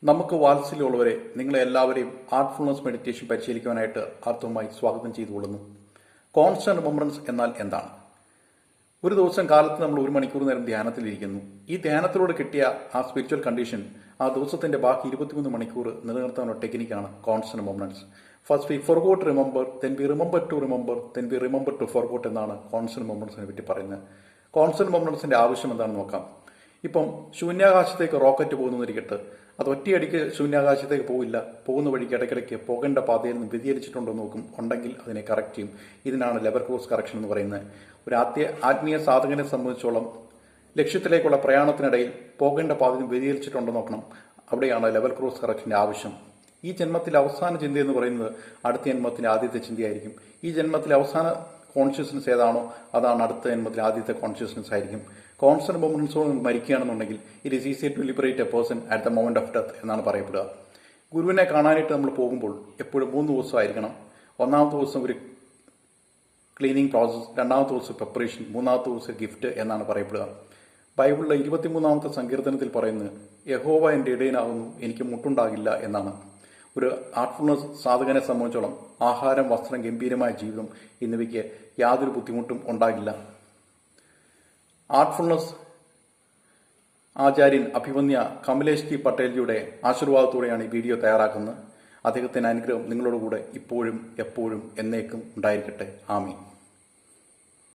നമുക്ക് വാത്സല്യമുള്ളവരെ നിങ്ങളെ എല്ലാവരെയും ആർട്ട്ഫുൾനെസ് മെഡിറ്റേഷൻ പരിശീലിക്കുവാനായിട്ട് ആർത്തവമായി സ്വാഗതം ചെയ്തുകൊള്ളുന്നു. കോൺസ്റ്റന്റ് റിമംബറൻസ് എന്നാൽ എന്താണ്? ഒരു ദിവസം കാലത്ത് നമ്മൾ 1 മണിക്കൂർ നേരം ധ്യാനത്തിലിരിക്കുന്നു. ഈ ധ്യാനത്തിലൂടെ കിട്ടിയ ആ സ്പിരിച്വൽ കണ്ടീഷൻ ആ ദിവസത്തിന്റെ ബാക്കി 23 മണിക്കൂർ നിലനിർത്താനുള്ള ടെക്നിക്കാണ് constant remembrance. First we forgot remember, then we remember to remember, then we remember to forgot എന്നാണ് കോൺസ്റ്റന്റ് റിമംബറൻസിനെ പറ്റി പറയുന്നത്. കോൺസ്റ്റന്റ് റിമംബറൻസിന്റെ ആവശ്യം എന്താണെന്ന് നോക്കാം. ഇപ്പം ശൂന്യാകാശത്തേക്ക് റോക്കറ്റ് പോകുന്നതിരിക്കട്ടെ, അത് ഒറ്റയടിക്ക് ശൂന്യാകാശത്തേക്ക് പോകില്ല. പോകുന്ന വഴിക്ക് ഇടയ്ക്കിടയ്ക്ക് പോകേണ്ട പാതയിൽ നിന്ന് വ്യതിചലിച്ചിട്ടുണ്ടോ നോക്കും. ഉണ്ടെങ്കിൽ അതിനെ കറക്റ്റ് ചെയ്യും. ഇതിനാണ് ലെവൽ ക്രോസ് കറക്ഷൻ എന്ന് പറയുന്നത്. ഒരു ആത്മീയ സാധകനെ സംബന്ധിച്ചോളം ലക്ഷ്യത്തിലേക്കുള്ള പ്രയാണത്തിനിടയിൽ പോകേണ്ട പാതയിൽ നിന്ന് വ്യതിചലിച്ചിട്ടുണ്ടോ നോക്കണം. അവിടെയാണ് ലെവൽ ക്രോസ് കറക്ഷന്റെ ആവശ്യം. ഈ ജന്മത്തിലെ അവസാന ചിന്ത എന്ന് പറയുന്നത് അടുത്ത ജന്മത്തിലെ ആദ്യത്തെ ചിന്തയായിരിക്കും. ഈ ജന്മത്തിലെ അവസാന കോൺഷ്യസ്നസ് ഏതാണോ അതാണ് അടുത്ത ജന്മത്തിലെ ആദ്യത്തെ കോൺഷ്യസ്നസ് ആയിരിക്കും. കോൺസ്റ്റന്റ് റിമംബറൻസോട് മരിക്കുകയാണെന്നുണ്ടെങ്കിൽ it is easy to liberate a person at the moment of death എന്നാണ് പറയപ്പെടുക. ഗുരുവിനെ കാണാനായിട്ട് നമ്മൾ പോകുമ്പോൾ എപ്പോഴും 3 ദിവസമായിരിക്കണം. ഒന്നാമത്തെ ദിവസം ഒരു ക്ലീനിങ് പ്രോസസ്, രണ്ടാമത്തെ ദിവസം പ്രിപ്പറേഷൻ, മൂന്നാമത്തെ ദിവസം ഗിഫ്റ്റ് എന്നാണ് പറയപ്പെടുക. ബൈബിളിലെ 23-ാമത്തെ സങ്കീർത്തനത്തിൽ പറയുന്നത് യഹോവ എൻ്റെ ഇടയനാകുന്നു, എനിക്ക് മുട്ടുണ്ടാകില്ല എന്നാണ്. ഒരു ആർട്ട്ഫുൾനെസ് സാധകനെ സംബന്ധിച്ചോളം ആഹാരം, വസ്ത്രം, ഗംഭീരമായ ജീവിതം എന്നിവയ്ക്ക് യാതൊരു ബുദ്ധിമുട്ടും ഉണ്ടാകില്ല. ആർട്ട്ഫുൾനെസ് ആചാര്യൻ അഭിമന്യ കമലേഷ് ജി പട്ടേൽജിയുടെ ആശീർവാദത്തോടെയാണ് ഈ വീഡിയോ തയ്യാറാക്കുന്നത്. അദ്ദേഹത്തിന്റെ അനുഗ്രഹം നിങ്ങളോടുകൂടെ ഇപ്പോഴും എപ്പോഴും എന്നേക്കും ഉണ്ടായിരിക്കട്ടെ. ആമീൻ.